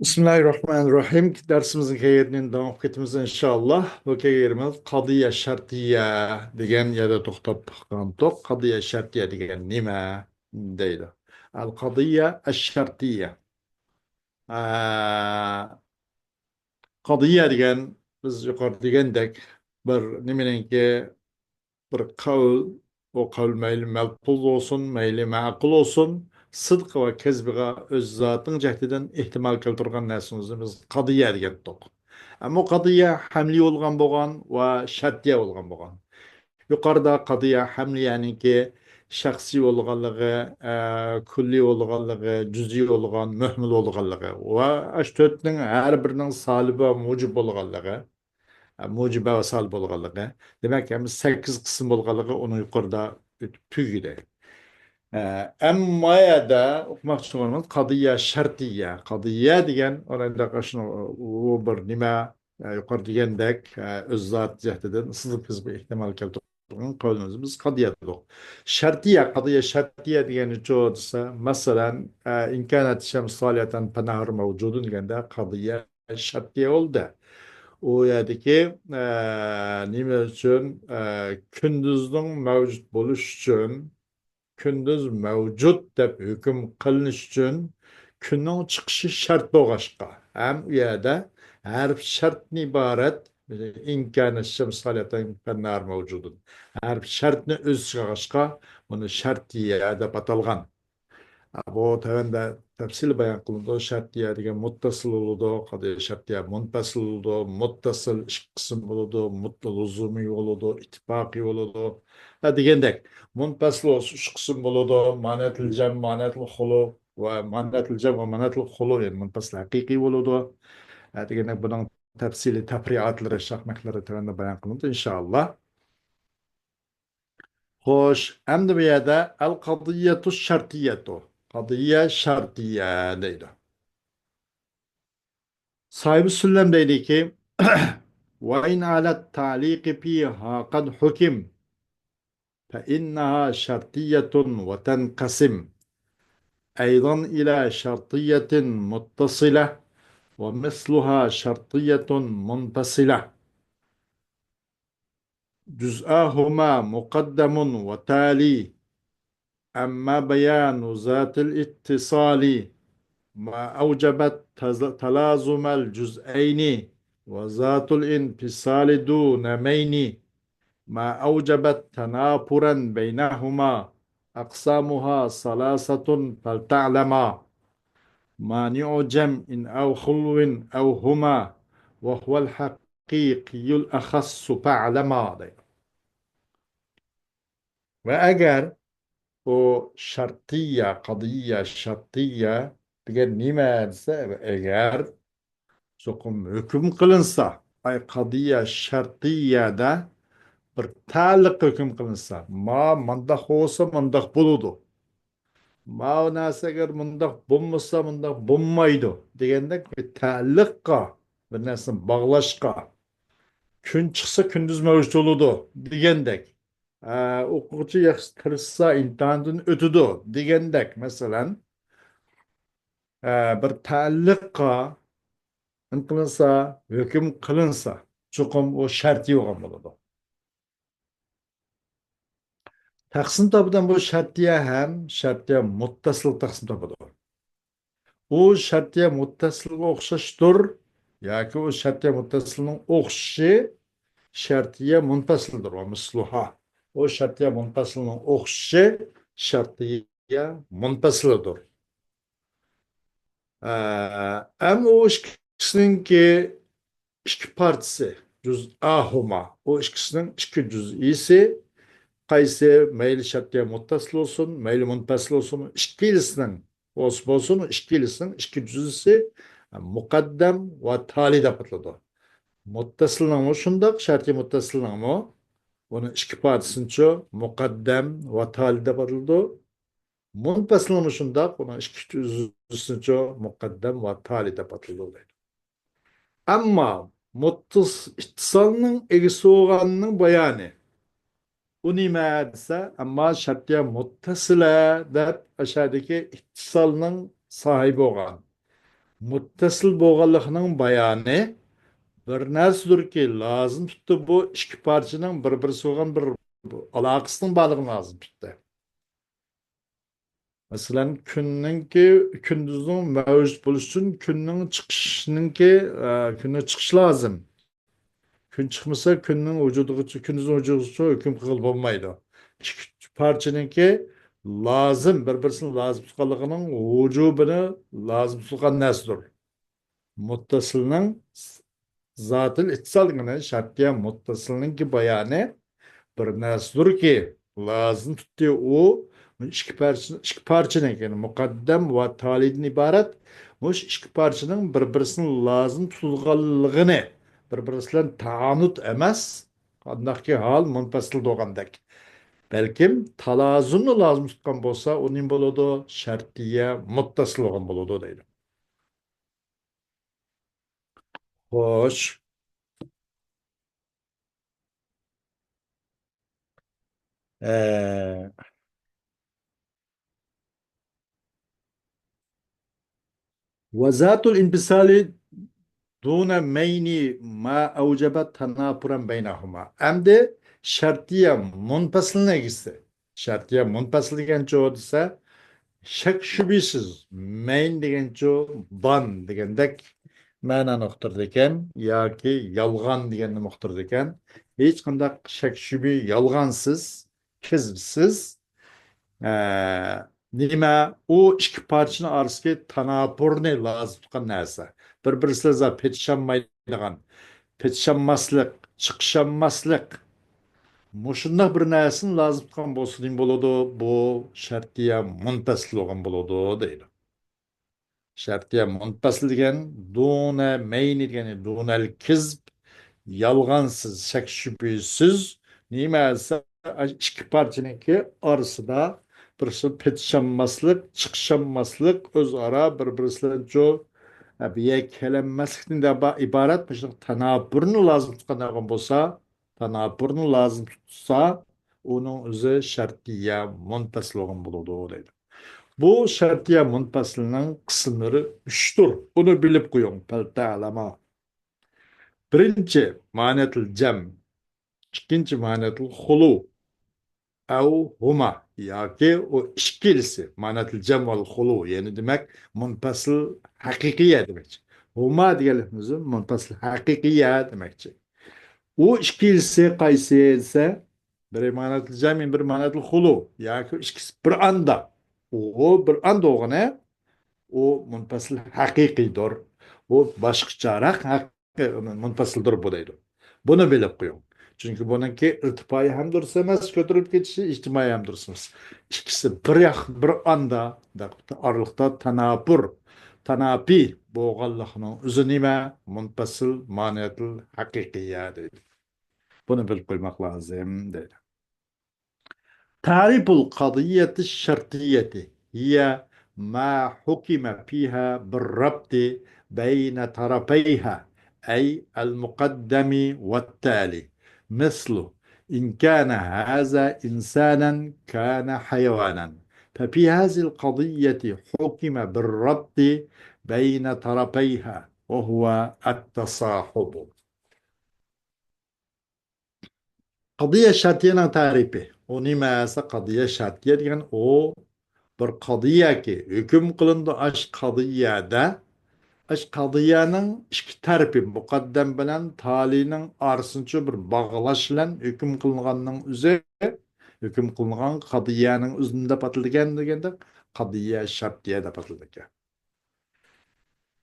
Bismillahirrahmanirrahim. Dersimizin kayerinin devam etimiz inşallah. Bu kayerimiz kadiye şartiye degen yerde toxtab qaldık. Kadiye şartiye degen nima deydi. Al kadiye şartiye. Kadiye degen biz yuqorida degandek bir nimeniki bir kavl, o kavl meyli mevkul olsun, meyli ma'kul olsun, sıdq ve kezbiga öz zatın cehdiden ihtimal keltirgan näsemizni biz qadiya degan tok. Ama o qadiya hamli olgan boğan ve şartiya olgan boğan. Yukarıda qadiya hamli yani ki şahsi olganlığı, kulli olganlığı, cüzi olgan, mühmil olganlığı ve aştötünün her birinin salibi mucib olganlığı. Mucibe ve sal bolgalığı. Demek ki 8 kısım bolgalığı onu yukarıda tügüde. Emma ya da okumak için olmaz. Kadiye şartiye. Kadiye diyen orada kaşın o bir nime yukarı diyendek öz zat cehdeden sızıp biz bir ihtimal keltirdiğin kavlimiz biz kadiye dedik. Şartiye, kadiye şartiye diyeni çoğudsa mesela imkanat şems saliyeten penahır mevcudun diyende kadiye şartiye oldu. O yerdeki nime için kündüzün mevcut buluş için kündüz mevcut dep hüküm kılınış için günün çıkışı şart boğaşka. Hem u yerde her şartni ibaret imkanı şemsaliyata imkanlar mevcudun. Her şartni öz çıkışka bunu şart diye dep atalgan. Bu tevende tefsil bayan kılındı. Şartiye degan muttasıl oludu, kadi şartiye muntasıl oludu, muttasıl iş kısım oludu, luzumi oludu, ittifaki oludu. Ha degendek, muntasıl olsun iş kısım oludu, manetil cem, manetil hulu ve manetil cem ve manetil hulu yani muntasıl hakiki oludu. Ha degendek bunun tefsili tefriatları, şahmetleri tevende bayan kılındı inşallah. Hoş, hem de bir yerde el kadiyetu şartiyetu. Kadiye şartiye deydi. Sahibi Süllem dedi ki ve in alet ta'liqi fiha kad hukim fe innaha şartiyetun ve tenkasim eydan ila şartiyetin muttasile ve misluha şartiyetun muntasile cüz'ahuma mukaddemun ve tali amma beyanu zatil ittisali ما أوجبت تلازم الجزئين وذات الانفصال دون مين ما أوجبت تنافرا بينهما أقسامها ثلاثة فلتعلما مانع جمع أو خلو أو هما وهو الحقيقي الأخص فاعلما. وأجر o şartiye, kadiye, şartiye diye nime ise eğer sokum hüküm kılınsa ay kadiye şartiyede bir ta'liq hüküm kılınsa ma mandak olsa mandak buludu. Ma nasa eğer mandak bulmasa mandak bulmaydı. Degende bir ta'liqqa bir narsa bağlaşqa kun çıksa gündüz mevcut oludu degendek. Okuğucu yaxşı tırsa imtihandan ötüdü degendek. Mesela bir ta'liqqa kılınsa, hüküm kılınsa çokum o şartı yok buludu. Taksim tabidan bu şartiye hem şartiye muttasıl taksim tabidir. O şartiye muttasılga okşaştır. Ya ki o şartiye muttasılının okşaşı şartiye muntasıldır o misluha. O şartiye muntasılının okşaşı şartiye muntasılıdır. Ama o ikisinin ki iki partisi ahuma. O ikisinin iki cüz'isi qaysi meyli şartiye muttasıl olsun, meyli muntasıl olsun, ikkilisinin olsun, ikkilisinin iki cüz'isi mukaddem ve tali de patladı. Muttasılın şundaq, şartiye muttasılın mı? Onun iki partisini mukaddem ve tali de patladı. Muntasılın şundaq, onun iki cüz'ini mukaddem ve tali de patladı. Ama ittisalının egisi olanının bayanı. Bu nime ise ama şartya muttasile de aşağıdaki ittisalının sahibi olan. Muttasıl boğalıqның bayani bir нәрседір ki lazım tuttu bu iki parçanın bir-birisi olan bir alakasının bağlılığı lazım tuttu. Mesela gündüzün mevcut buluşun günün çıkışınınki günün çıkış lazım. Gün çıkmasa günün vücudu gündüzün vücudu hüküm kıl olmaydı. İki parçanınki lazım bir-birisinin lazım tutkanlığının vücubunu lazım tutkan nesdir. Muttasılının zatıl ittisalının şartya muttasılının ki bayanı bir narsadır ki lazım tuttuğu o iki parçanın yani mukaddem ve talidin ibaret muş iki parçanın bir-birisinin lazım tutulganlığını bir-birisiyle taanut emas andaki hal munfasil doğandak. Belkim talazunu lazım tutkan bolsa onun bolodu şartiye muttasıl olan bolodu deydi. Hoş. Ee, وذات الانفصال دون مين ما أوجب تنافرا بينهما. Hem de şartiye munfasılına gitse. Şartiye munfasıl degan çoğu desa şak şübhisiz main degan çoğu ban degandek ma'na uqtirdi ekan yoki yolg'on deganni uqtirdi ekan. Hech qanday shak shubhi yolg'onsiz, kizbsiz nima u ikki parchani orasiga tanopurni lozim tutgan narsa. Bir-birisiga petishonmaydigan, petishonmaslik, chiqisholmaslik. Mushundoq bir narsani lozim tutgan bo'lsa nima bo'ladi? Bu shartiya muntasil bo'lgan bo'ladi deydi. Shartiya muntasil degan duna mayni degani dunal kizb yolg'onsiz, shak shubhasiz nimasi ikki parchaniki orasida birisi petishonmaslik, chiqisholmaslik, o'zaro bir-birisidan biya kelinmaslikdan iborat shu tanopurni lozim tutgan bo'lsa, tanopurni lozim tutsa, uning o'zi shartiya muntasil bo'lgan bo'ladi deydi. Bu şartiye muntasilning qismlari uchdir. Buni bilib qo'ying, palta alama. Birinchi ma'natul jam, ikkinchi ma'natul xulu, au huma yoki o ikkilisi ma'natul jam val xulu, ya'ni demak muntasil haqiqiya demakchi. Huma deganimiz muntasil haqiqiya demakchi. U ikkilisi qaysi esa bir ma'natul jam, bir ma'natul xulu yoki ikkisi bir anda. O bir anda o'g'ini o munfasil haqiqiydir. O boshqacharoq munfasildir bu deydi. Buni bilib qo'ying. Chunki buniki irtifoiy ham durust emas, ko'tarib ketishi ijtimoiy ham durust emas. Ikkisi bir anda oralikda tanapi bo'lganlikning o'zi nima? Munfasil ma'niyatul haqiqiyya deydi. Buni bilib qo'ymoq lozim deydi. تعريف القضية الشرطية هي ما حكم فيها بالربط بين طرفيها أي المقدم والتالي مثل إن كان هذا إنسانا كان حيوانا ففي هذه القضية حكم بالربط بين طرفيها وهو التصاحب. قضية شرطية تعريفه ونما قضية شرطية degan o bir qadiya ki hüküm kılındı aş qadiyada aş qadiyanın iki tarafi muqaddam bilen talinin arasınca bir bağlaş bilen hüküm kılınganın üzeri hüküm kılıngan qadiyanın üzerinde patıldıgan degende qadiya şartiye de patıldıgan.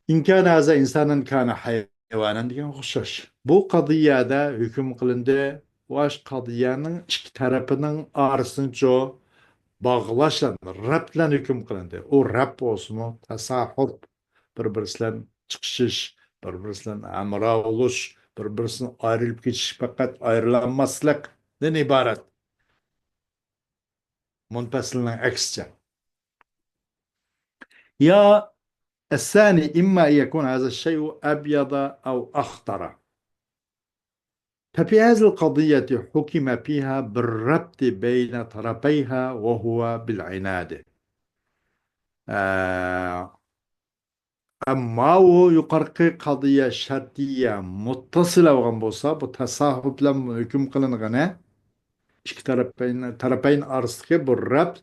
İmkan haza insanın kana hayvanan degan o'xshash. Bu qadiyada hüküm kılındı vaş qadiyanın iki tarafının arasınca bağlaşan, raplan hüküm kılındı. O rap olsun o tasahhur, bir-birisinden çıkışış, bir-birisinden amra oluş, bir-birisinden ayrılıp geçiş fakat ayrılanmazlıktan ibaret. Munfasilinin aksice. Ya الثاني إما أن يكون هذا الشيء أبيض أو أخضر ففي هذه القضية حكم فيها بالربط بين طرفيها وهو بالعناد Ama o yukarıki kadıya şartiye muttasıla olan bolsa bu tasahhub bilen hüküm kılınğına ikki tarafayın arasındaki bu rab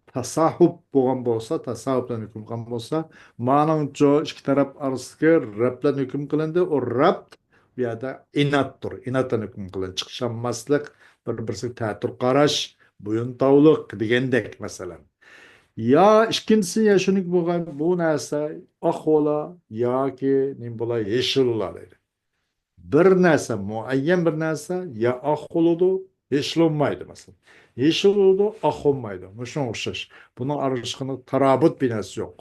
tasahhub bolan bolsa tasahhub bilen hüküm kılıngan bolsa manavunça ikki taraf arasındaki rab bilen hüküm kılındı o rab bu yerda inatdır inattan hüküm kılın çıkışanmaslık bir-birisi ta'tir qaraş buyun tavlık degendek mesela. Ya ikkinchisi yashunik bo'lgan bu narsa oq bola yoki nim bola yeshil bo'ladi. Bir narsa muayyan bir narsa ya oq bo'ladi, yeshil bo'lmaydi masalan. Yeshil bo'ladi, oq bo'lmaydi. Shunga o'xshash. Buni aralashganda tarobut binasi yo'q.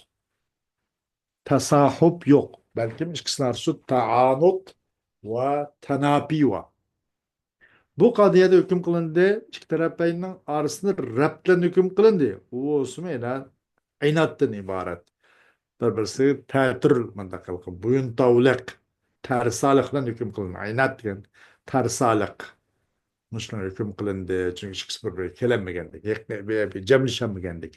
Tasahhub yo'q. Balkim ikkisi narsa taanut va tanapi va. Bu qadiyada hukm qilindi, ikki tarafayning orasida rabtlan hukm qilindi. U o'smaydi, aynatdan iborat. Bir-birisi ta'tir mintaqaligi, buyuntavliq, tarsaliqdan hukm qilindi. Aynat degan tarsaliq. Mushuna hukm qilindi, chunki ikkisi bir-biriga kelolmagandek, jamlasholmagandek.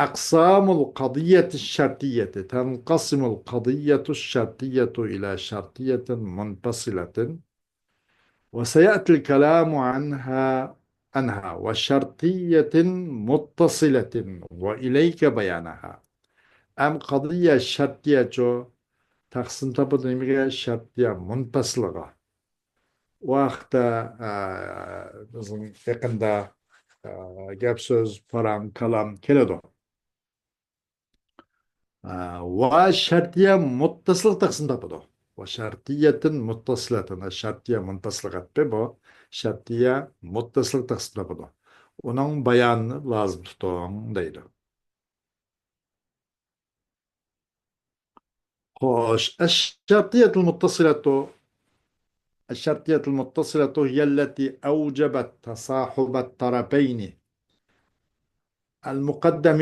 Aqsamul qadiyati shartiyati tanqasimul qadiyatu shartiyatu ila shartiyatin munfasilatin وسيأتي الكلام عنها وشرطية متصلة وإليك بيانها أم قضية شرطية جو تقسيم تبدو شرطية منفصلة وقت bizim yakında gap söz falan kalam keledo. وشرطية متصلة تقسيم تبدو وشرطية متصلة الشرطية منفصلة بو شرطية متصلة تقسيم تبدو onun bayanını lazım tutun deydi. Hoş. الشرطية المتصلة هي التي أوجبت تصاحب الطرفين المقدم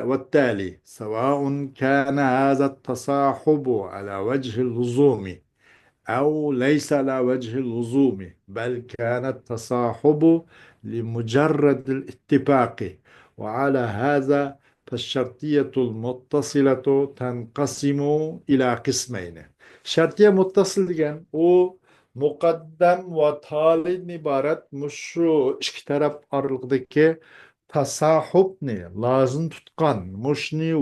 والتالي سواء كان هذا التصاحب على وجه اللزوم أو ليس على وجه اللزوم بل كان التصاحب لمجرد الاتفاق وعلى هذا فالشرطية المتصلة تنقسم إلى قسمين. شرطية متصلة o mukaddem ve talin ibaret muşu iki taraf aralıktaki tasahhubni lazım tutkan muşni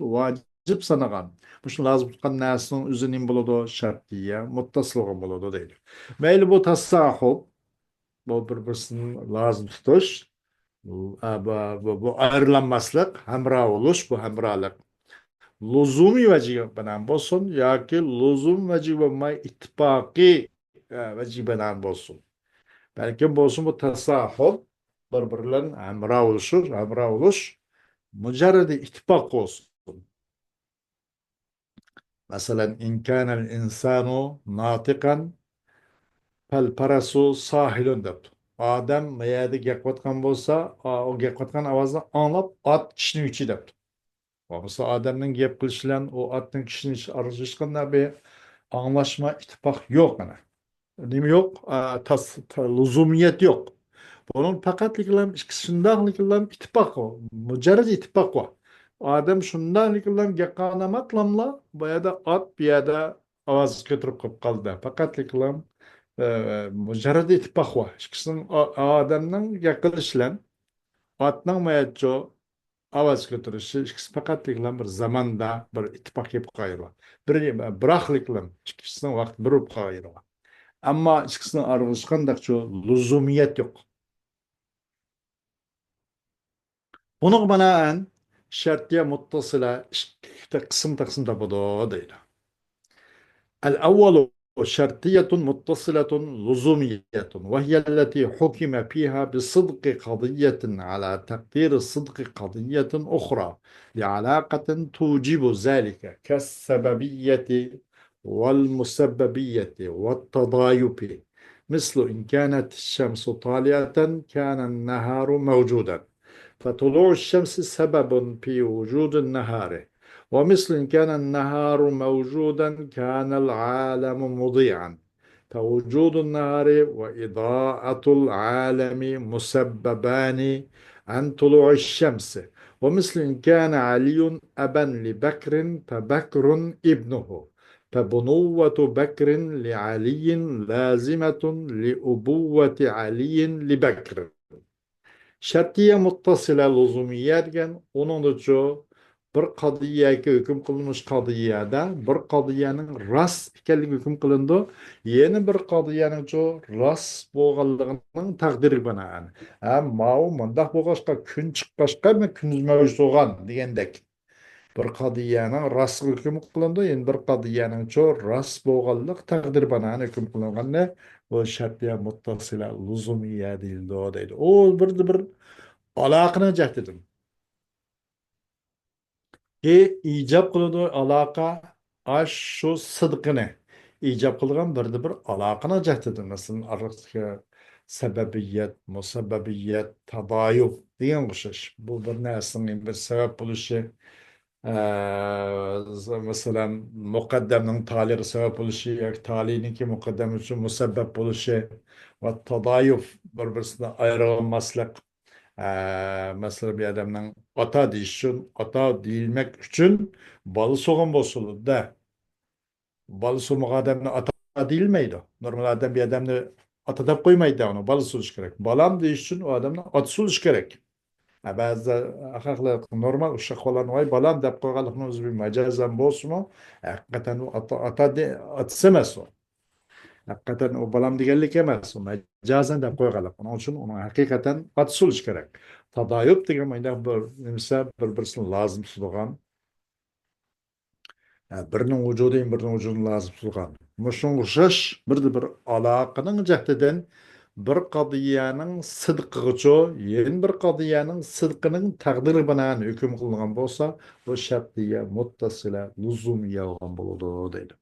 vacip sanagan muşni lazım tutkan nasının üzerinin buludu şartiye muttasılığı buludu değil. Meyli bu tasahhub bu birbirinin lazım tutuş bu ayrılanmazlık hemra oluş bu hemralık luzumi veciben bolsun yoki luzum veciben ittifaqi veciben bolsun. Belki bolsun bu tasahhub birbirlerin emra oluş, mücerredi ittifak olsun. Mesela in kânel insanu natikan fel parasu sahilun depti. Adem meyadi gekvatkan bolsa, o gekvatkan avazını anlap at kişinin içi depti. Mesela Adem'in gep kılışılan o atın kişinin içi arışışkanda bir anlaşma, ittifak yok. Yani. Nimi yok? Lüzumiyet yok. Bunun fakat likilam şundan likilam ittifak o. Mücerred ittifak o. Adem şundan likilam yakanamaklamla bu da at bir yada avaz götürüp kaldı. Fakat likilam mücerred ittifak o. İkisinin Adem'den yakılışlan atның mayatço avaz götürüşü ikisi fakat likilam bir zamanda bir ittifak yapıp kayırlar. Bir bırak likilam ikisinin vakti bir rup kayırlar. Ama ikisinin aralışkandakço lüzumiyet yok. Bunun binaen şartiye muttasıla işte kısım taksimde bu değil. الأول شرطية متصلة لزومية وهي التي حكم فيها بصدق قضية على تقدير صدق قضية أخرى لعلاقة توجب ذلك كالسببية والمسببية والتضايف مثل إن كانت الشمس طالعة كان النهار موجودا فطلوع الشمس سبب في وجود النهار ومثل إن كان النهار موجودا كان العالم مضيعا فوجود النهار وإضاءة العالم مسببان عن طلوع الشمس ومثل إن كان علي أبا لبكر فبكر ابنه، فبنوة بكر لعلي لازمة لأبوة علي لبكر. Şartiye muttasila lüzumiyye degan onuncu bir qadiyyaga hukm qilinish qadiyada bir qadiyaning rost ekanligi hukm qilindi. Yeni bir qadiyaning rost bo'lganligining taqdiri binoan. Ha, mau mundaq bo'lg'achqa kun chiqqachqa kunduz mavjud bo'lgan degandek. Bir qadiyaning rost hukm qilindi, endi bir qadiyaning rost bo'lganlik taqdiri binoan hukm qilinganda bu şartiye muttasila lüzumiyye deyildi. O bir aloqani jahdidim. Ijab qiladi aloqa ash shu sidqini ijab qilgan bir aloqani jahdidim. Masalan, arasga sababiyat, musabbabiyat, tadoyub degan o'xshash. Bu bir narsaning bir sabab bo'lishi, masalan, muqaddamning taliga sabab bo'lishi yoki taliyninki muqaddam uchun musabbab bo'lishi va tadoyub bir-birisidan ayrilmaslik. Mesela bir adamın ata deyişin, ata deyilmek için balı soğan bozulur da. Balı soğumak adamın ata deyilmeydi. Normal adam bir adamını ata da koymaydı onu. Balı suluş gerek. Balam deyişin o adamın at suluş gerek. Bazı ahaklar normal uşak olan vay balam da koygalıkını özü bir macazan bozsun mu? Hakikaten o atsemez o. Hakikaten o balam digellik emas. O mecazen de koygalık. Onun için onun hakikaten at suluş gerek. Tadayıp degan mayda bir-birisini lazım tutulgan. Birinin vücudu birinin vücudunu lazım tutulgan. Muşun uğraş bir alaqının cehdinden bir qadiyanın sıdqıgıço, yeni bir qadiyanın sıdqının taqdiri binaen hüküm kılıngan bolsa, o şartiye, muttasile, lüzumiye olgan boludu deydi.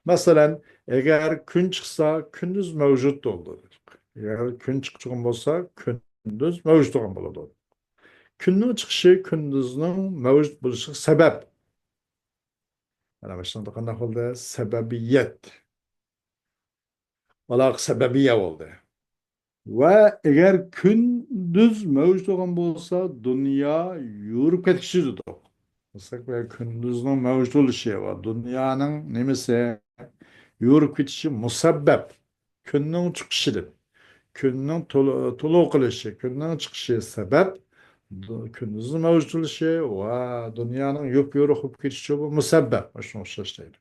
Mesela eğer gün çıksa gündüz mevcut oldu. Eğer gün çıkçıgın bolsa gündüz mevcut olgan boludu. Kunning chiqishi kunduzning mavjud bo'lishi sabab. Mana shunda qanday bo'ldi? Sababiyat. Aloq sababiyya bo'ldi. Va agar kunduz mavjud bo'lgan bo'lsa, dunyo yurib ketishi dedi. Masak ve kunduzning mavjud bo'lishi va dunyoning nimasi yurib ketishi musabbab. Kunning chiqishidir. Kunning to'lov qilishi, kunning chiqishi sabab. Gündüzün mevcutluğu ve dünyanın yupyuruk hüp geçişi bu musebbep. Şunu söyleyeyim.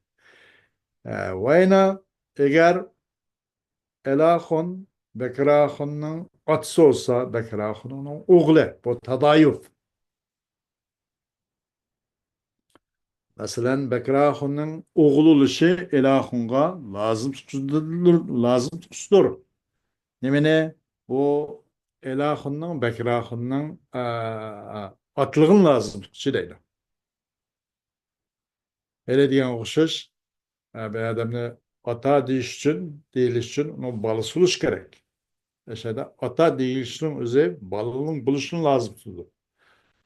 Ve yine eğer elahun bekrahunun atsı olsa bekrahunun oğlu bu tadayuf. Mesela bekrahunun oğlu oluşu elahunga lazım tutulur. Nemene bu elahunun bekrahunun atlığın lazım tutuşu değil. Öyle diyen okşaş, bir adamı ata deyiş için onu balı suluş gerek. Şeyde ata deyiş için özü balının buluşun lazım tutuyor.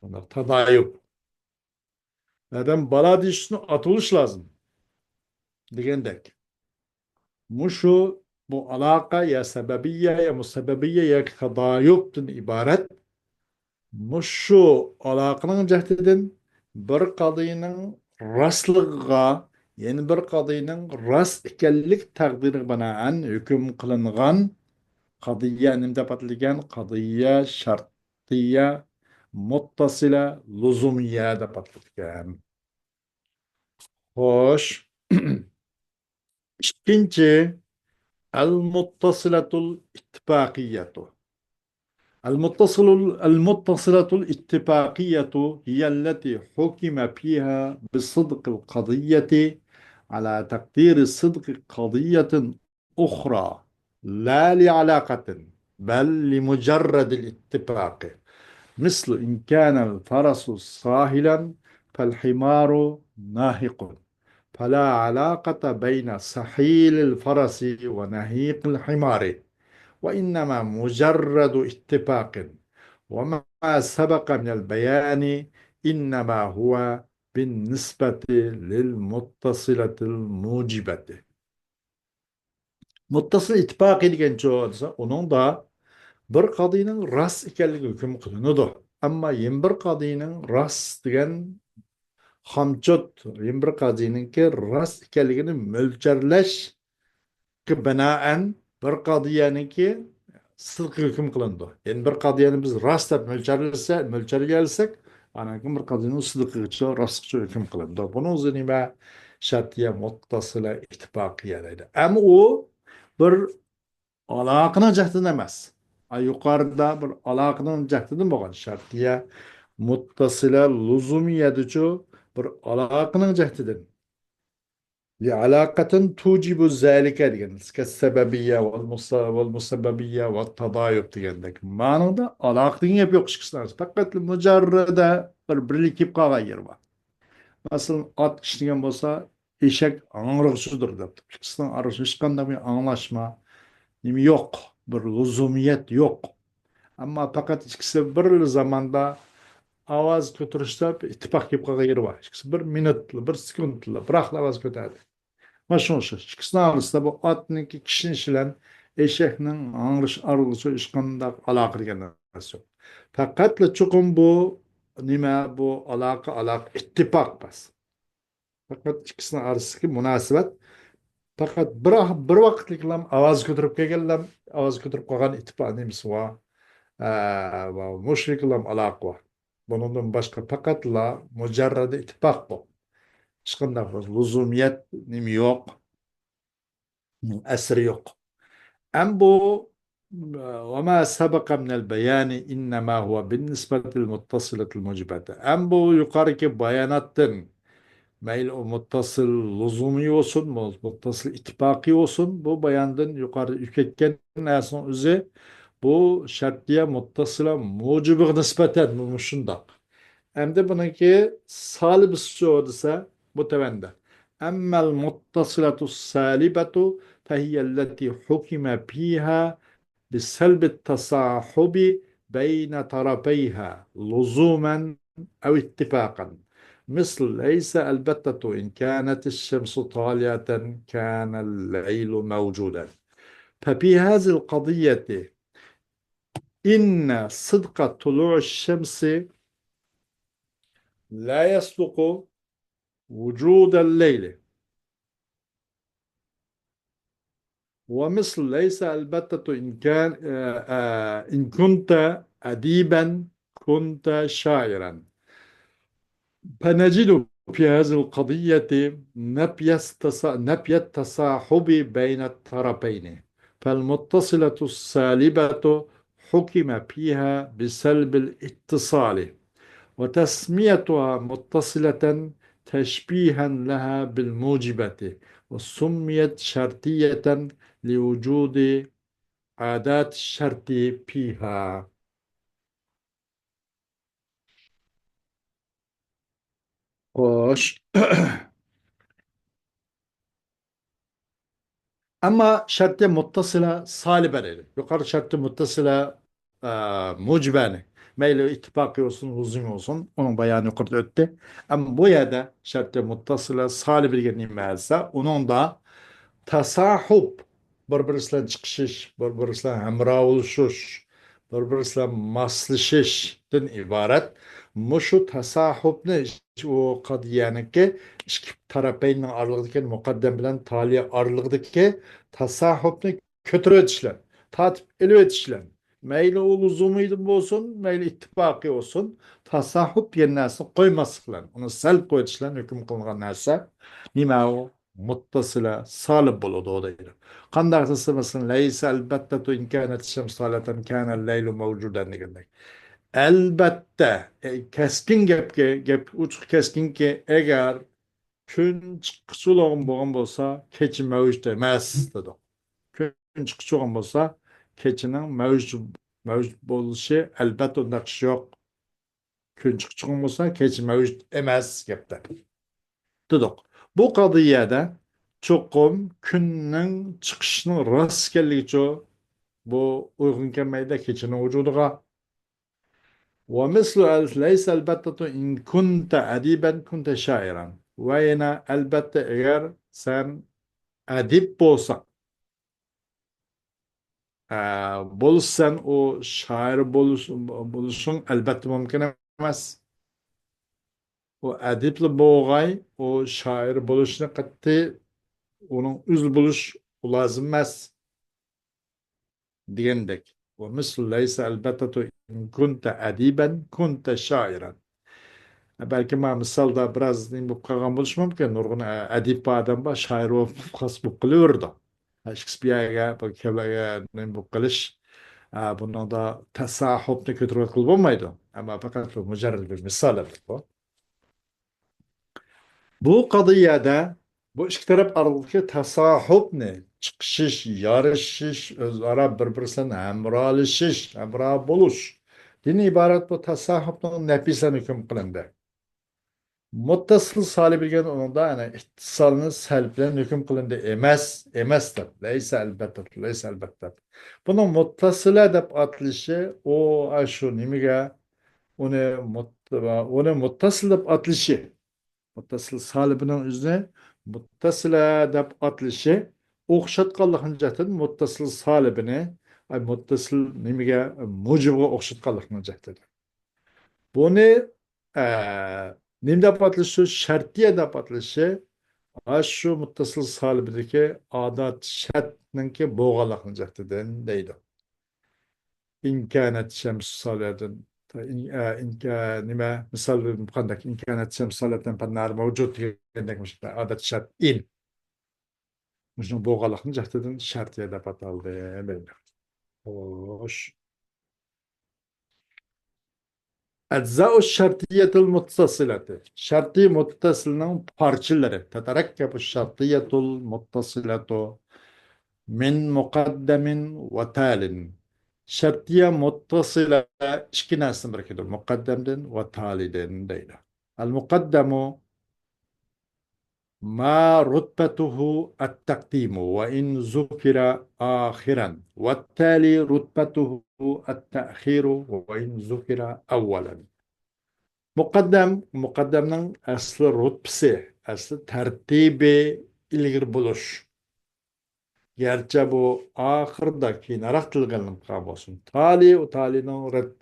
Onlar tadayıp. Adam bala deyiş için atılış lazım. Digendek. Muşu bu alaka ya sebebiyye ya musebebiyye ya tadayıptın ibaret. Muşu alakanın cehdedin bir kadının rastlığına yeni bir kadının rast ekenlik takdiri binaen hüküm kılıngan kadiyye nimde patlıgan kadiyye şartiyye muttasile lüzumiyye de patlıgan. Hoş. İkinci el muttasiletul ittifakiyyetu. المتصلة الاتفاقية هي التي حكم فيها بصدق القضية على تقدير صدق قضية أخرى لا لعلاقة بل لمجرد الاتفاق مثل إن كان الفرس ساهلا فالحمار ناهق فلا علاقة بين سحيل الفرس ونهيق الحمار وإنما مجرد اتفاق وما سبق من البيان إنما هو بالنسبة للمتصلة الموجبة. Muttasıl ittifak edilen çoğu onun da bir kadının rast ekanligi hüküm kılınıdı. Ama 21 kadının rast degan hamçot 21 kadınınki rast ekanligini mo'ljallash binoan bir qadiyaniki sidq hukm qilindi. Yani bir qadiyani biz rost deb mo'ljallasak, ana bir qadiyani sidqicha rostcha hukm qilindi. Buni o'zi nima shartiya muttasila ittifoqiya deydi. Ammo u bir aloqani jihatidan emas. Yuqorida bir aloqani jihatidan bo'lgan shartiya muttasila luzumiyadichu bir aloqaning jihatidan. لعلاقة توجب ذلك degan كالسببية والمسببية والتضايق degandek ma'noda aloqaning hep yo'q chiqishlar faqat mujarrada bir birlikib qolgan yer bor. Masalan ot ishlagan bo'lsa eshak ang'riqchidir deb ikkisining orasida hech qanday bir anglashma nima yo'q, bir luzumiyat yo'q. Ammo faqat ikkisi bir zamonda ovoz ko'tarishda ittifoq kelib qolgan yer bor. Ikkisi bir minutli, bir sekundli, bir ovoz ko'taradi. Maşınışı. İkisinin arasında bu atniki kişinin işilen eşeknin arılışı işkanda alakı degen narsa yok. Fakat çukum bu nime bu alaka ittifak bas. Fakat ikisinin arasındaki münasebet fakat bir vakitlik lam avaz götürüp kelgem avaz götürüp koygan ittifak nemesi var. Müşrik lam alaka var. Bunun başka fakat la mujarradı ittifak bu. Işkanda luzumiyet nimi yok. أثر yok. أمبو وما سبق من البيان إنما هو بالنسبة للمتصلة الموجبة أمبو يقارك بيانات mail o muttasıl lüzumi olsun, muttasıl ittifaki olsun. Bu beyandan yukarı yüklekken nesin üzeri bu şartliye muttasıla mucibi nispeten mümkün. Hem de bununki salibisi olursa bu tevende. Emmel muttasılatu salibetu fehiyelleti hukime fiha بسلب التصاحب بين طرفيها لزوما أو اتفاقا مثل ليس البتة إن كانت الشمس طالعة كان الليل موجودا ففي هذه القضية إن صدق طلوع الشمس لا يصدق وجود الليل ومثل ليس البتة إن كنت أديبا كنت شاعرا فنجد في هذه القضية نفي التصاحب بين الطرفين فالمتصلة السالبة حكم فيها بسلب الاتصال وتسميتها متصلة تشبيها لها بالموجبة وسميت شرطية لوجود عادات الشرط فيها. خوش. Ama şartı muttasıla salibe dedi. Yukarı şartı muttasıla mucibeni. Meyli ittifakı olsun, uzun olsun. Onun bayanı yukarıda öttü. Ama bu yerde şartı muttasıla salibe dediğin meelse onun da tasahhub bir-birisiyle chiqishish, bir-birisiyle hamroh bo'lishish, bir-birisiyle moslashishdan iborat. Mushu tasahhubni u qadiyaniki ikki tarafayning oralig'idagi muqaddam bilan taliya oralig'idagi tasahhubni ko'tarib o'tishlar, tortib ilib o'tishlar. Mayli u luzumiydi bo'lsin, mayli ittifoqiy bo'lsin, tasahhub degan narsani qo'ymasliklar, uni salb qo'yishlar hukm qilingan narsa. Nima u? Muttasila salib bo'ladi o deydi. Qanday qilsa masalan laysa albatta in kanat shams salatan kana al-laylu mavjudan degandek. Albatta keskin gap uch keskinki agar kun chiqquchiligim bo'lgan bo'lsa kecha mavjud emas dedi. Kun chiqquchiligim bo'lsa kechining mavjud bo'lishi albatta undaq ish yo'q. Kun chiqquchiligim bo'lsa kecha mavjud emas gapda. Dedik. Bu qadiyada cho'qim kunning chiqishini rost ekanligicha bu uyg'un kelmaydi kechining vujudiga. ومثل ليس البتة إن كنت أديبا كنت شاعرا وين البتة eğer sen adib bolsan Bulsan o şair buluşun elbette mümkün emas. O edipli boğay o şair buluşuna kattı onun üz buluş lazım emas diyendek. Ve misl leysa elbette in kunte ediben kunte şairan. Belki ma misalda biraz bu kalan buluş mümkün. Nurgun edip adam ba şair o kasbu kılıyordu. Shakespeare'ga bu kelaga bu kılış bunun da tasahhupni kötü kılınmaydı. Ama fakat bu mücerred bir misal bu. Bu kadiyada bu iki taraf arasındaki tasahhupni çıkışış, yarışış, özara birbirine hemralışış, hemrah buluş. Din ibaret bu tasahhupның nefisen hüküm kılındı. Muttasıl salib bilgen onun da yani ittisalını salib bilen hüküm kılındı emesdir. Leysa elbette, leysa elbette. Bunun muttasıla dep atılışı o aşu nimige onu muttasıl dep atılışı. Muttasıl salibinin üzerine muttasıla dep atılışı okşatkanlıkın jatin muttasıl salibini ay muttasıl nimige mucibu okşatkanlıkın jatin. Bunu nimde patlışı, şartiye de patlışı, şu muttasıl salibideki adat şartınınki boğalaklıcaktı deydi. İmkanet şems saladın, nime misal bu kandak imkanet şems saladın pannar mevcut diyendekmiş adat şart in. Müşün boğalaklıcaktı şartiye de pataldı. Böyle. Hoş. Ecza'u şartiyetul muttasilati. Şarti muttasilinin parçaları. Teterekkebu şartiyetul muttasilatu min mukaddemin ve talin. Şartiye muttasile iki nesne bırakıyor. Mukaddemden ve taliden değil. El mukaddemu ما رتبته التقديم وإن ذكر آخرا والتالي رتبته التأخير وإن ذكر أولا muqaddamning asli rutbisi, asli tartibi ilgir buluş. Gerçi bu ahirda keyinroq tilga bo'lsin. O talining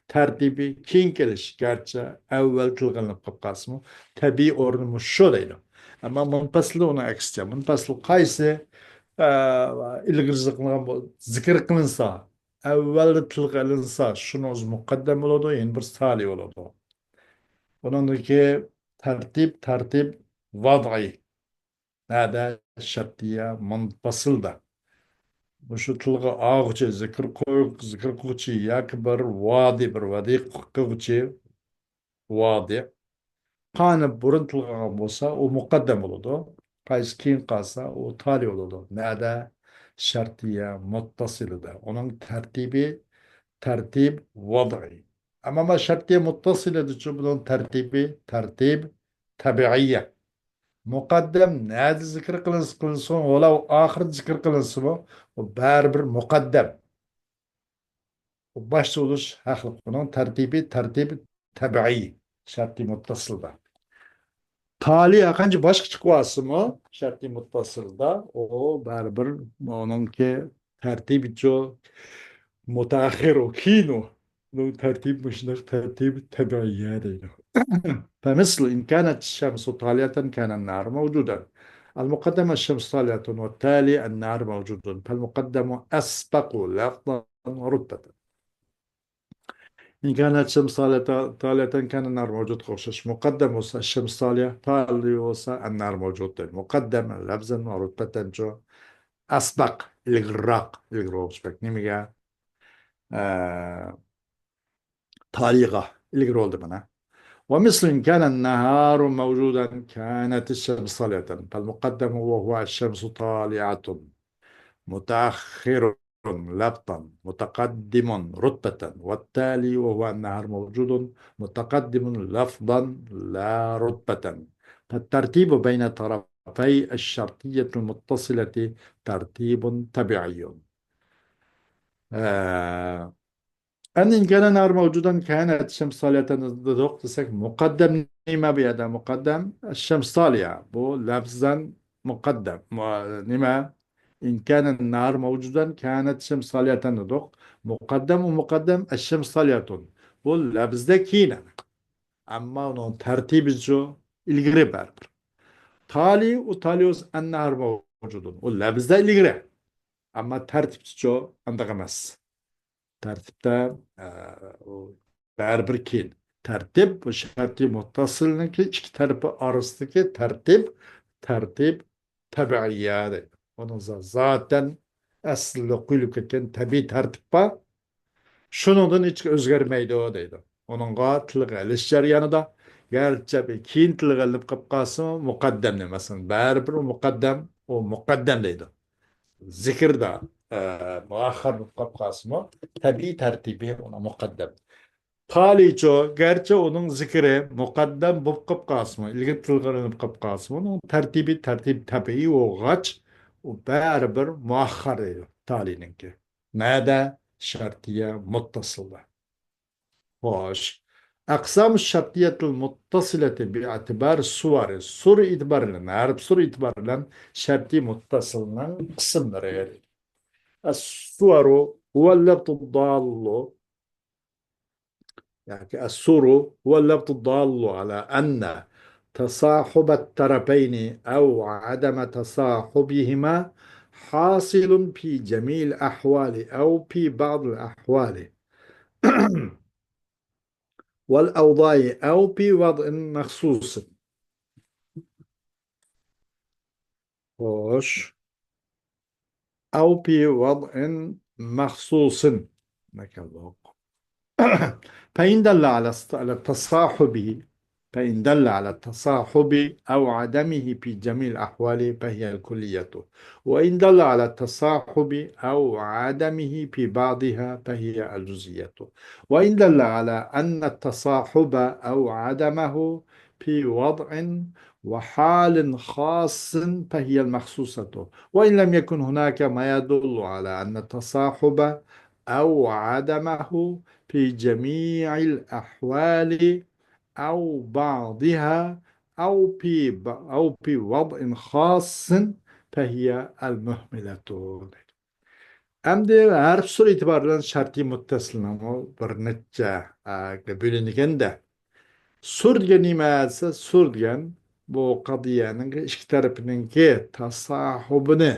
tartibi keyin kelish. Gerçi avval tilga qolsin. Tabiiy o'rni shu deydi. Ammo munfasil uni aksicha. Munfasil qaysi ilgir zikr qilinsa, avval tilga ilinsa, shuni o'zi muqaddam bo'ladi, endi bir tali bo'ladi. Bunundaki tertip vad'i. Nada şartiye munfasıl da. Bu şu tılgı ağıcı, zikir koyucu, yak bir vadi koyucu, vadi. Kanı burun tılgı olsa o mukaddem olurdu. Kays kim kalsa o tali olurdu. Nada şartiye muttasılı da. Onun tertip vad'i. Ama ma şartiye muttasılı da bunun tertip tabiiyye. Muqaddam nerede zikr kılınsın ola o ahir zikr kılınsın o bir muqaddam. O başta oluş haklı. Bunun tertibi tabi'i. Şartı muttasılda. Tali akancı başka çıkması mı? Şartı muttasılda o bir onun ki tertibi çok متأخر وكينو لو ترتيب مش نفس ترتيب التبعية دينه فمثل إن كانت الشمس طالعة كان النهار موجودا المقدمة الشمس طالعة والتالي النهار موجود فالمقدم أسبق لفظا ورتبة إن كانت الشمس طالعة كان النهار موجود خوشش مقدم الشمس طالعة طالي النهار موجود مقدم لفظا ورتبة جو أسبق الإغراق نمية طريقة اللي oldu bana. ومثل إن كان النهار موجودا كانت الشمس طالعة فالمقدم وهو الشمس طالعة متأخر لبطا متقدم رتبة والتالي وهو النهار موجود متقدم لفظا لا رتبة فالترتيب بين طرفي الشرطية المتصلة ترتيب طبيعي إن كان النهار موجودا كانت الشمس طالعة ضد desek مقدم نما بيدا مقدم الشمس طالعة بو لفظا مقدم نما إن كان النهار موجودا كانت الشمس طالعة ندق مقدم ومقدم الشمس طالعة ولا bizde كينا أما onun tertibi şu ilgili bardır. Tali u talius النهار موجود ولا bizde ilgili ama tertip şu anda emas. Tertipte bir keyin. Tertip bu şartı muttasılınki iki tarafı arasındaki tertip tabiiyyat. Onun zaten aslında kuyulup ketken tabi tertip var. Şunun hiç özgermeydi o deydi. Onunla tilga iliş jaryanıda gerçi bir keyin tilga ilip kapkası mukaddem demesin. Bari bir o mukaddem deydi. Zikirde muahhar kapkası mı? Tabi tertibi ona mukaddem. Taliço, gerçi onun zikri mukaddem bu kapkasmı, ilgi tılgırınıp kapkasmı, onun tertip tabii o gaç, o berber muakhar ediyor talininki. Nede? Şartiye muttasılı. Hoş. Aksam şartiyetil muttasıleti bi'atibar suvari. Sur itibarıyla, harp sur itibarıyla şarti muttasılının kısımları yani. Es-suvaru huvellebtu dallu. يعني السور هو اللفظ الضال على أن تصاحب الطرفين أو عدم تصاحبهما حاصل في جميع الأحوال أو في بعض الأحوال والأوضاع أو في وضع مخصوص. خوش. أو في وضع مخصوص. نكمل. فإن دل على التصاحب فإن دل على التصاحب أو عدمه في جميع الأحوال فهي الكلية، وإن دل على التصاحب أو عدمه في بعضها فهي الجزئية، وإن دل على أن التصاحب أو عدمه في وضع وحال خاص فهي المخصوصة، وإن لم يكن هناك ما يدل على أن التصاحب أو عدمه في جميع الأحوال أو بعضها أو في وضع خاص فهي المهملة. Hem her soru itibarıyla şartı muttasılına bir netçe bölünürken de surgen imerse surgen bu kadiyenin iki tarafının ki tasahhubunu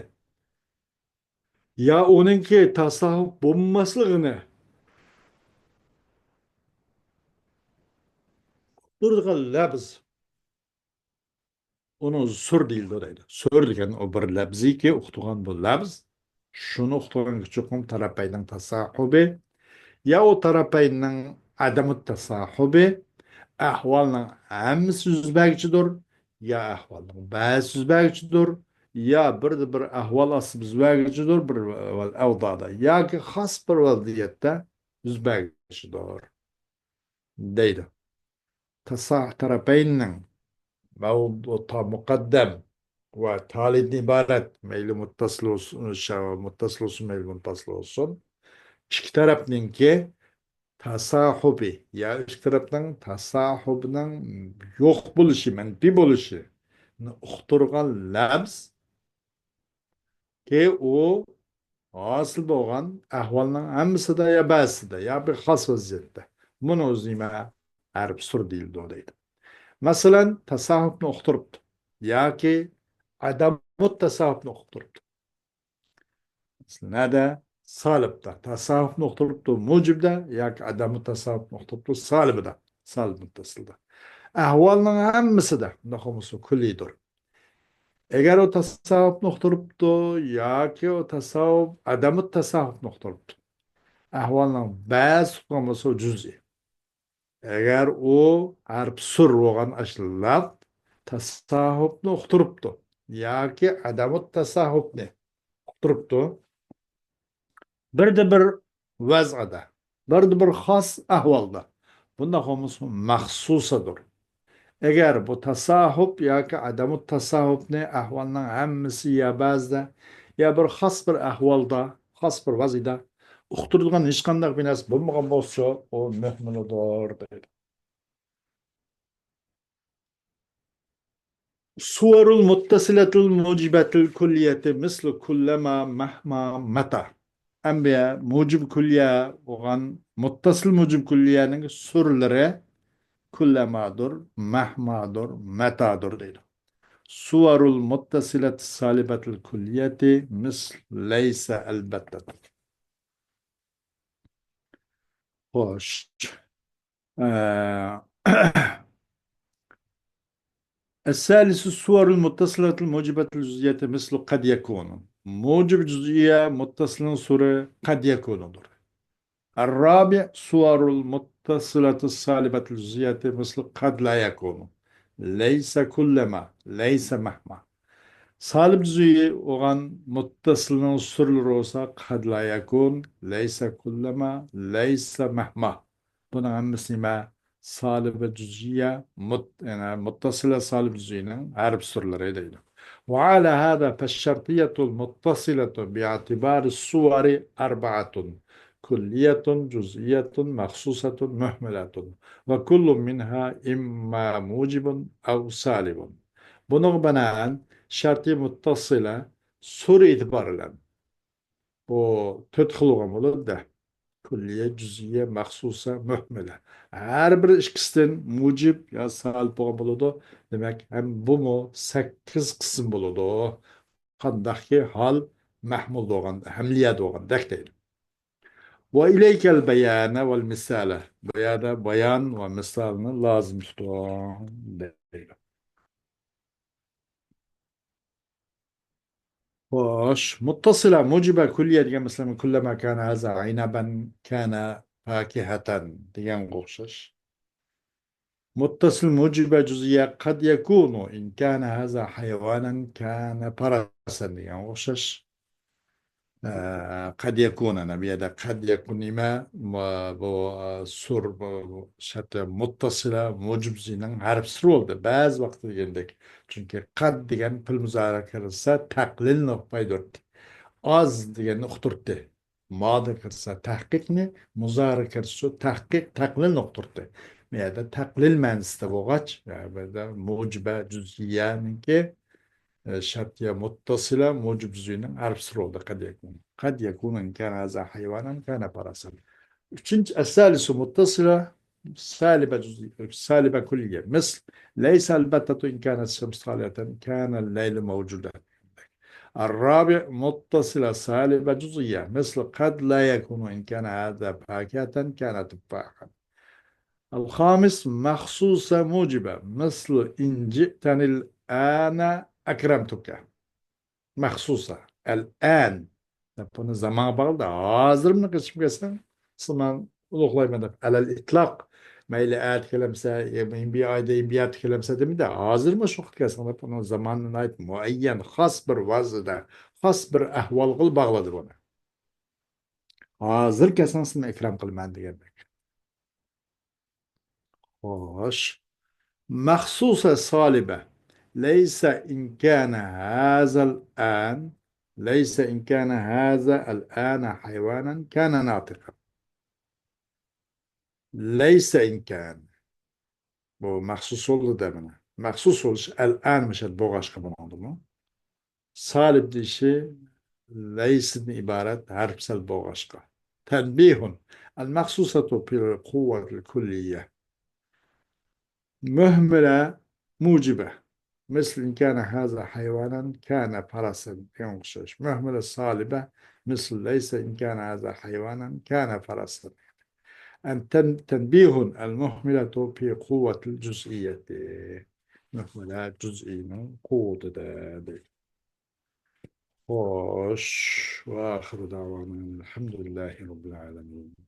ya onunki tasahhub bulunmasını durduğu labz onu sur değil oraydı. Sur degen o bir labzi ki uqtuğan bu labz şunu uqtuğan küçükum tarafayının tasahhubi ya o tarafayının adamı tasahhubi ahvalının hem süzbekçidir ya ahvalının bazı süzbekçidir ya bir ahval asıl süzbekçidir bir avdada ya ki has bir vaziyette süzbekçidir deydi. Tarafayının موضوع مقدم وتالي ibaret meyli muttasıl olsun, muttasıl olsun, meyli muttasıl olsun. İki tarafınınki tasahubi ya iki tarafının tasahubunun yok buluşu, menfi buluşu uqturgan labz ki o asıl boğan ahvalının hemisi de ya bazısı da ya bir has vaziyette. Bunu uzime Arap sur değildi o deydi. Mesela tasavvuf nokturuptu. Ya ki adamut tasavvuf nokturuptu. Nede? Salipta. Tasavvuf nokturuptu mucibde ya ki adamut tasavvuf nokturuptu salibde. Salib muttasılda. Ahvalının hemmisi de nokumusu küllidir. Eğer o tasavvuf nokturuptu ya ki o tasavvuf adamut tasavvuf nokturuptu. Ahvalının bazı nokumusu cüz'i. Eğer o harp sur olan aşılar tasahhupni uqturuptu. Yaki adamı tasahhupni uqturuptu. Bir de bir vazada, bir de bir has ahvalda. Bunda konusu mahsusadır. Eğer bu tasahhup yaki adamı tasahhupni ahvalının hemmisi ya bazda ya bir has bir ahvalda, has bir vazida uqturduğun hiç qanday bir narsa bo'lmagan bo'lsa, o mühmelidir deydi. صور المتصلة الموجبة الكلية مثل كلما مهما متى. أما موجب كلية وغن متصل موجب كلية نك سورلره كلما در مهما در متى در ديلا. صور المتصلة السالبة الكلية مثل ليس البتة. خوش. آه. الثالث الصور المتصلة الموجبة الجزئية مثل قد يكون موجب جزئية متصل صورة قد يكون در. الرابع صور المتصلة السالبة الجزئية مثل قد لا يكون ليس كلما ليس مهما. سالب جزئي وغن متصل صور الروسا قد لا يكون ليس كلما ليس مهما. بنا عم مسلمة صالب جزئية يعني متصلة صالب جزئية عرب صور لريدين. وعلى هذا فالشرطية المتصلة باعتبار الصور أربعة: كلية جزئية مخصوصة مهملة، وكل منها إما موجب أو سالب. بناء بناء شرطي متصلة صور إثبار لن وتدخل غمولة ده كلية جزئية مخصوصة مهملة. her bir ikisinden mucib ya salip bo'lgan bo'ladi. Demak, ham bumi 8 qism bo'ladi. Qandaqki hol mahmul bo'lgan, hamliyat bo'lgandek deydi. Va ilaykal bayana val misala. Bayada bayan va misalni lozim tutun deydi. Hoş. Muttasila mucibe külliye degan mesela kullama kana haza inaben kana fakihatan degan o'xshash. متصل موجبة جزئية قد يكون إن كان هذا حيوانا كان فرسا يعني وشش. قد يكون أنا بيدا قد يكون ما بو سر شت متصلة موجب زينن عرب سرول ده بعض وقت ديگندek. Çünkü قد degan pil muzarakarsa taqlil noqpaydur. Az degan uqturtdi. Ma'da kirsa tahqiqni muzarakarsa tahqiq taqlil noqturtdi. Yani taklil ma'nosida bo'lg'ach, mujiba juz'iyaninki شرطية متصلة موجب زينة عرف سرود قد يكون إن كان هذا حيوانا كان فرسا. الثالث متصلة سالبة جزئية سالبة كلية مثل ليس البتة إن كانت الشمس طالعة كان الليل موجودا. الرابع متصلة سالبة جزئية مثل قد لا يكون إن كان هذا فاكهة كان تفاحا. الخامس مخصوصة موجبة مثل إن جئتني الآن أكرمتك. مخصوصة الآن bunu zaman bağlı da hazır mı kısım kesen zaman uluklaymadı alel itlak meyle ayet kelimse bir ayda bir ayet kelimse değil mi de hazır mı şu kesen bunu zamanına ait muayyen has bir vazda has bir ahval kıl bağladı bunu hazır kesen sana ikram kılman demek. Hoş. مخصوصة صالبة ليس إن كان هذا الآن ليس إن كان هذا الآن حيوانا كان ناطقا. ليس إن كان bu mahsus oldu demine. Mahsus oluş الآن مش البوغاش كمان عندهم. صالب dişi ليس ibaret harfsel boğaşka. تنبيه المخصوصة بالقوة الكلية مهملة موجبة مثل إن كان هذا حيوانا كان فرسا ينقشش. مهملة صالبة مثل ليس إن كان هذا حيوانا كان فرسا. أن تنبيه المهملة في قوة الجزئية. مهملة جزئية قوة ده. خوش وآخر دعوانا الحمد لله رب العالمين.